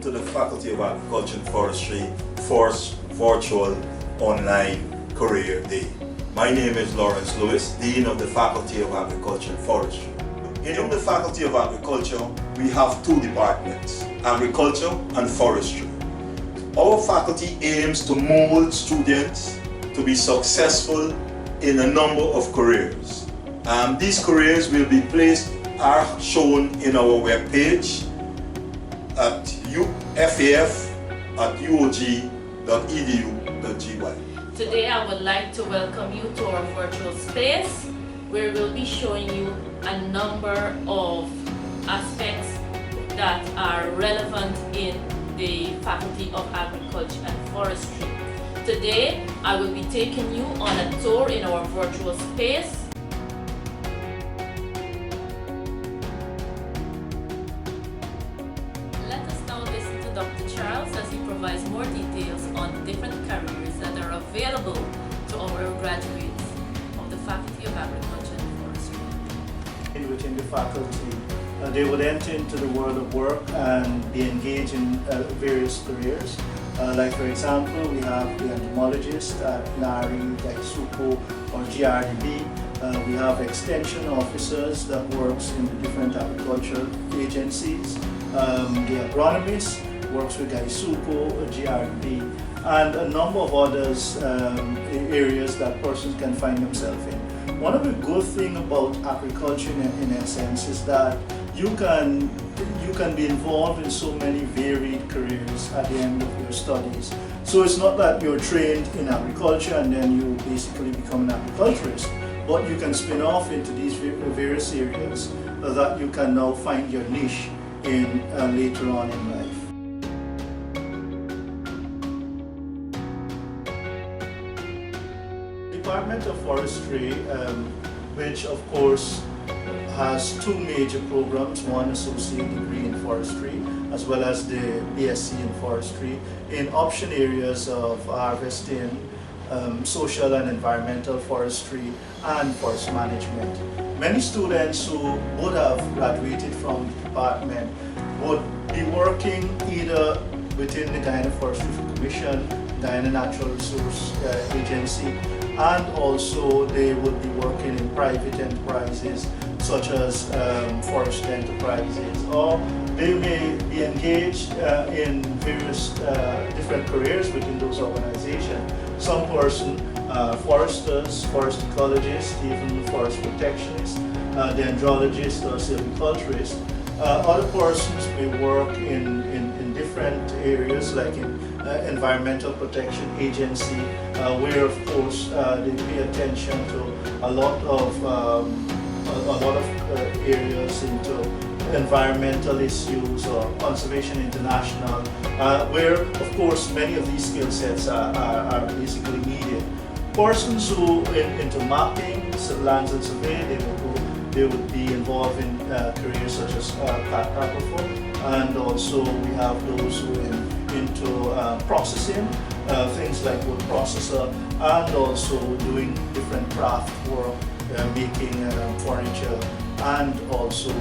to the Faculty of Agriculture and Forestry first virtual online career day. My name is Lawrence Lewis, Dean of the Faculty of Agriculture and Forestry. In the Faculty of Agriculture, we have two departments, Agriculture and Forestry. Our faculty aims to mold students to be successful in a number of careers. These careers are shown in our webpage at faf@uog.edu.gy. Today I would like to welcome you to our virtual space where we'll be showing you a number of aspects that are relevant in the Faculty of Agriculture and Forestry. Today I will be taking you on a tour in our virtual space. Let us now listen to Dr. Charles as he provides more details on the different careers that are available to our graduates of the Faculty of Agriculture and Forestry. Within the faculty, they would enter into the world of work and be engaged in various careers. Like for example, we have the entomologist at NARI, Gaisupo, or GRDB. We have extension officers that works in the different agricultural agencies. The agronomist works with Gaisupo, GRDB, and a number of others areas that persons can find themselves in. One of the good things about agriculture in essence is that you can be involved in so many varied careers at the end of your studies. So it's not that you're trained in agriculture and then you basically become an agriculturist, but you can spin off into these various areas that you can now find your niche in later on in life. Department of Forestry, which of course has two major programs, one associate degree in forestry as well as the BSc in forestry in option areas of harvesting, social and environmental forestry and forest management. Many students who would have graduated from the department would be working either within the Guyana Forestry Commission, Guyana Natural Resource Agency, and also they would be working in private enterprises such as forest enterprises, or they may be engaged in various different careers within those organizations. Some person, foresters, forest ecologists, even forest protectionists, dendrologists or silviculturists. Other persons may work in different areas like in environmental protection agency, where of course they pay attention to a lot of areas into environmental issues or conservation international, where of course many of these skill sets are basically needed. Persons who into mapping, lands and survey, they would be involved in careers such as cartographer, and also we have those who into processing, things like wood processor, and also doing different craft work, making furniture, and also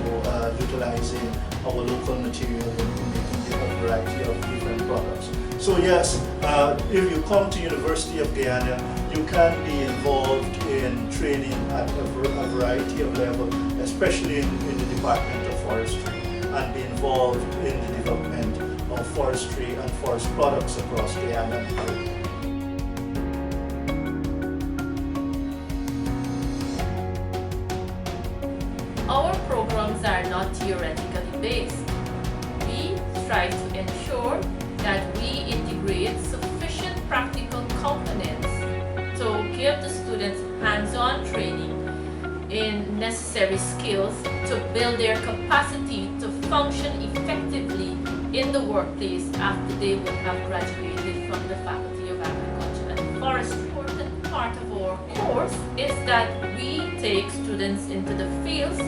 utilizing our local material in making a variety of different products. So yes, if you come to University of Guyana, you can be involved in training at a variety of levels, especially in the Department of Forestry, and be involved in the development of forestry and forest products across Guyana and Caribbean. Our programs are not theoretically based. We strive to ensure that we integrate sufficient practical components to give the students hands-on training in necessary skills to build their capacity to function effectively in the workplace after they would have graduated from the Faculty of Agriculture and Forestry. An important part of our course is that we take students into the fields,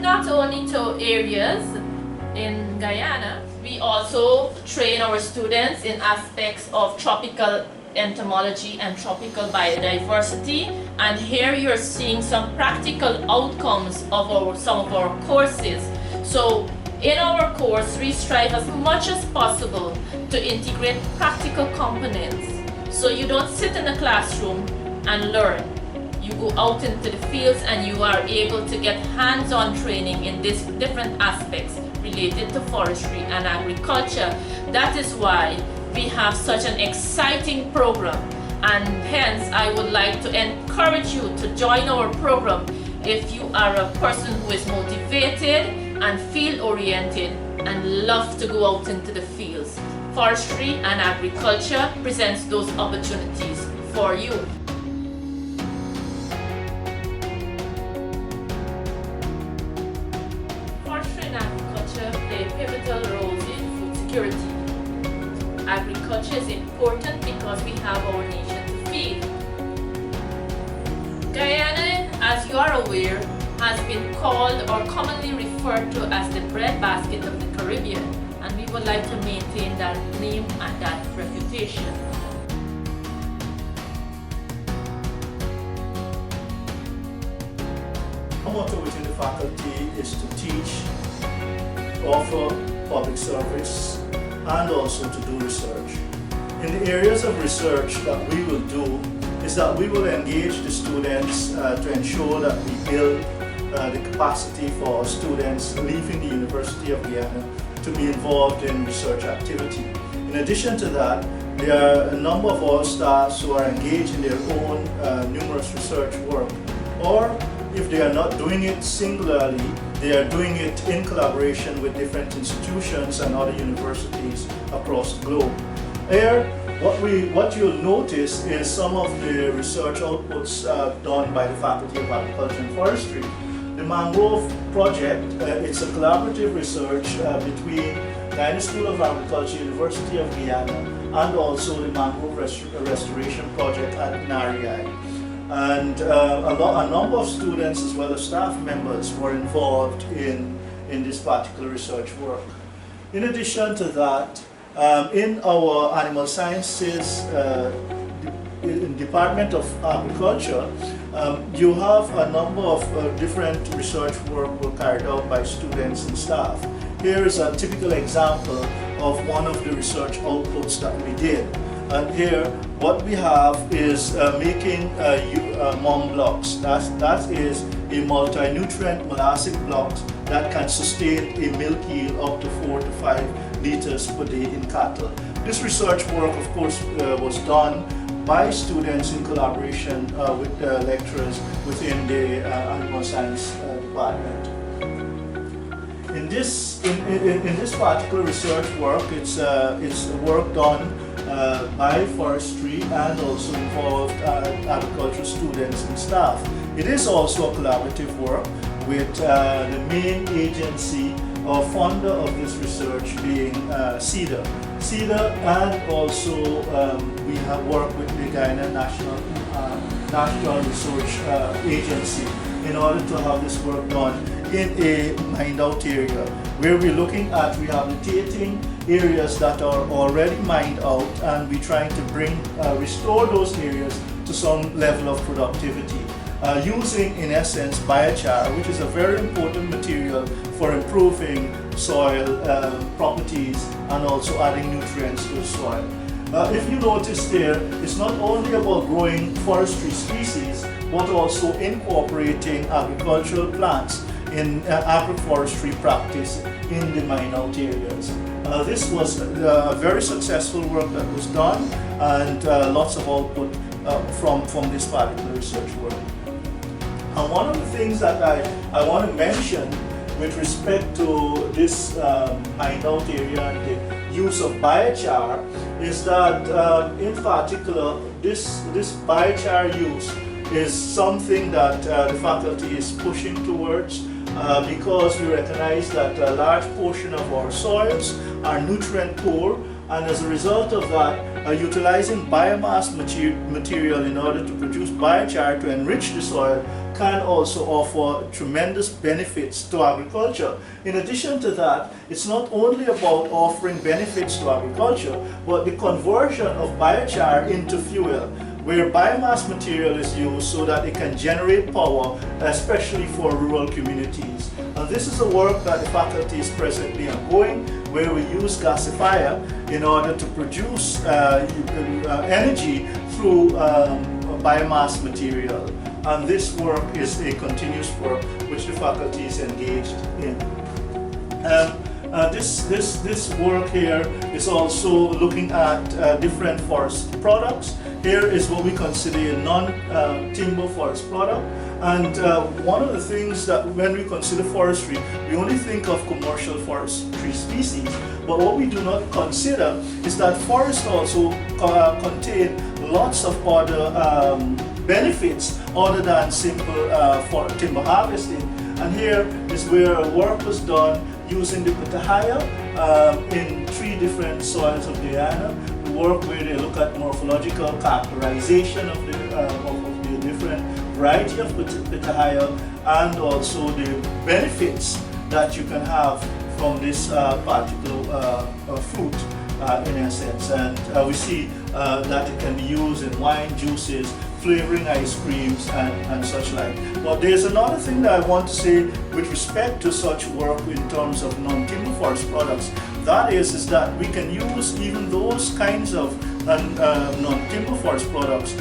not only to areas in Guyana. We also train our students in aspects of tropical entomology and tropical biodiversity, and here you're seeing some practical outcomes of some of our courses. So In our course, we strive as much as possible to integrate practical components. So you don't sit in the classroom and learn. You go out into the fields and you are able to get hands-on training in these different aspects related to forestry and agriculture. That is why we have such an exciting program, and hence I would like to encourage you to join our program if you are a person who is motivated and field-oriented and love to go out into the fields. Forestry and agriculture presents those opportunities for you. Forestry and agriculture play pivotal roles in food security. Agriculture is important because we have our nation to feed. Guyana, as you are aware, has been called or commonly referred to as the breadbasket of the Caribbean, and we would like to maintain that name and that reputation. Our motto within the faculty is to teach, offer public service, and also to do research. In the areas of research that we will do is that we will engage the students to ensure that we build the capacity for our students leaving the University of Guyana to be involved in research activity. In addition to that, there are a number of our staffs who are engaged in their own numerous research work, or if they are not doing it singularly, they are doing it in collaboration with different institutions and other universities across the globe. Here, what you'll notice is some of the research outputs done by the Faculty of Agriculture and Forestry. The Mangrove Project, it's a collaborative research between Guyana School of Agriculture, University of Guyana, and also the Mangrove Restoration Project at Nariai. And a number of students as well as staff members were involved in this particular research work. In addition to that, in our Animal Sciences Department of Agriculture, you have a number of different research work were carried out by students and staff. Here is a typical example of one of the research outputs that we did. And here, what we have is making MOM blocks. That is a multi-nutrient molassic blocks that can sustain a milk yield up to 4 to 5 liters per day in cattle. This research work, of course, was done by students in collaboration with the lecturers within the Animal Science Department. In this particular research work, it's work done by forestry and also involved agricultural students and staff. It is also a collaborative work with the main agency or funder of this research being CEDA. CEDA, and also we have worked with the Guyana National Research Agency in order to have this work done in a mined out area where we're looking at rehabilitating areas that are already mined out, and we're trying to restore those areas to some level of productivity using, in essence, biochar, which is a very important material for improving soil properties and also adding nutrients to the soil. If you notice there, it's not only about growing forestry species, but also incorporating agricultural plants in agroforestry practice in the mine out areas. This was a very successful work that was done, and lots of output from this particular research work. And one of the things that I want to mention with respect to this mine out area and the use of biochar is that in particular this biochar use is something that the faculty is pushing towards because we recognize that a large portion of our soils are nutrient poor, and as a result of that, utilizing biomass material in order to produce biochar to enrich the soil can also offer tremendous benefits to agriculture. In addition to that, it's not only about offering benefits to agriculture, but the conversion of biochar into fuel. where biomass material is used so that it can generate power, especially for rural communities. And this is a work that the faculty is presently ongoing, where we use gasifier in order to produce energy through biomass material. And this work is a continuous work which the faculty is engaged in. This work here is also looking at different forest products. Here is what we consider a non-timber forest product. And one of the things that when we consider forestry, we only think of commercial forestry species. But what we do not consider is that forests also contain lots of other benefits other than simple timber harvesting. And here is where work was done using the pitahaya in 3 different soils of Guyana. We work where they look at morphological characterization of the different variety of pitahaya and also the benefits that you can have from this particular fruit in essence. And we see that it can be used in wine, juices, flavoring ice creams and such like. But there's another thing that I want to say with respect to such work in terms of non-timber forest products. That is that we can use even those kinds of non-timber forest products.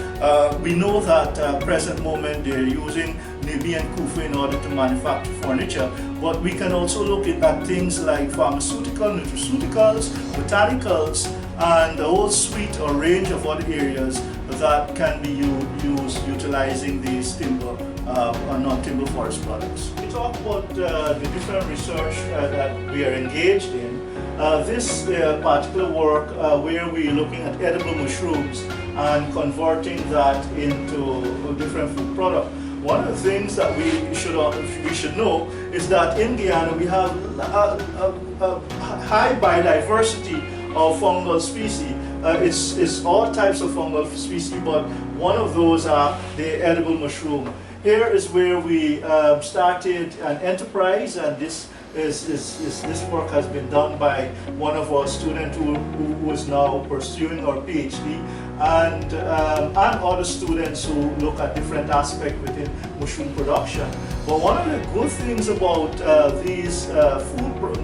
We know that at present moment they're using Nubian kufu in order to manufacture furniture, but we can also look at things like pharmaceutical, nutraceuticals, botanicals, and a whole suite or range of other areas that can be used utilizing these timber non-timber forest products. We talk about the different research that we are engaged in. This particular work where we're looking at edible mushrooms and converting that into a different food product. One of the things that we should know is that in Guyana we have a high biodiversity of fungal species. It's all types of fungal species, but one of those are the edible mushroom. Here is where we started an enterprise, and this work has been done by one of our students who is now pursuing our PhD, and other students who look at different aspects within mushroom production. But one of the good things about these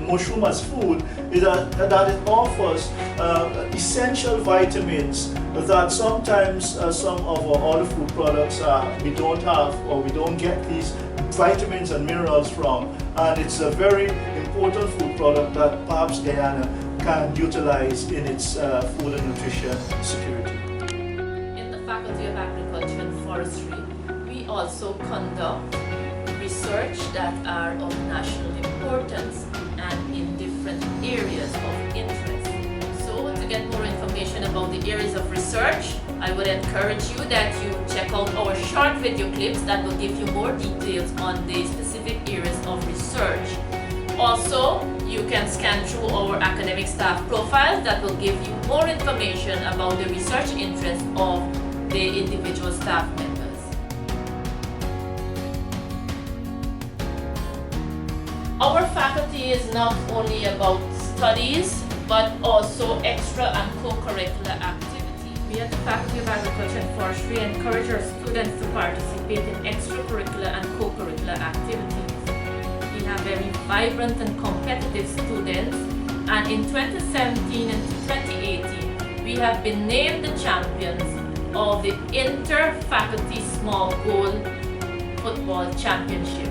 mushroom as food is that it offers essential vitamins that sometimes some of our other food products we don't have, or we don't get these vitamins and minerals from, and it's a very important food product that perhaps Guyana can utilize in its food and nutrition security. In the Faculty of Agriculture and Forestry, we also conduct research that are of national importance and in different areas of interest. So to get more information about the areas of research, I would encourage you that you check out our short video clips that will give you more details on the specific areas of research. Also, you can scan through our academic staff profiles that will give you more information about the research interests of the individual staff members. Our faculty is not only about studies, but also extra and co-curricular activities. We at the Faculty of Agriculture and Forestry encourage our students to participate in extracurricular and co-curricular activities. We have very vibrant and competitive students, and in 2017 and 2018, we have been named the champions of the Inter-Faculty Small Goal Football Championship.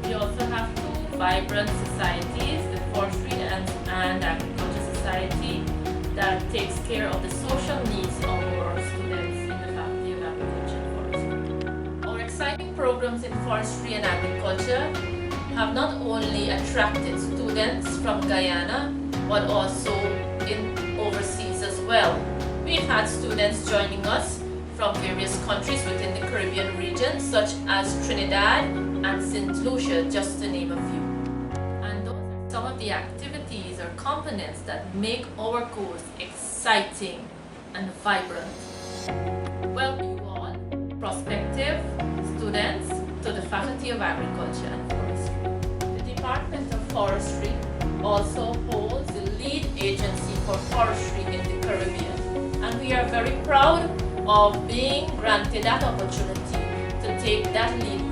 We also have 2 vibrant societies, the Forestry and Agriculture Society, that takes care of the social needs of our students in the Faculty of Agriculture and Forestry. Our exciting programs in forestry and agriculture have not only attracted students from Guyana, but also in overseas as well. We've had students joining us from various countries within the Caribbean region, such as Trinidad and St. Lucia, just to name a few. And those are some of the activities or components that make our course exciting and vibrant. Welcome you all, prospective students, to the Faculty of Agriculture and Forestry. The Department of Forestry also holds the lead agency for forestry in the Caribbean. And we are very proud of being granted that opportunity to take that lead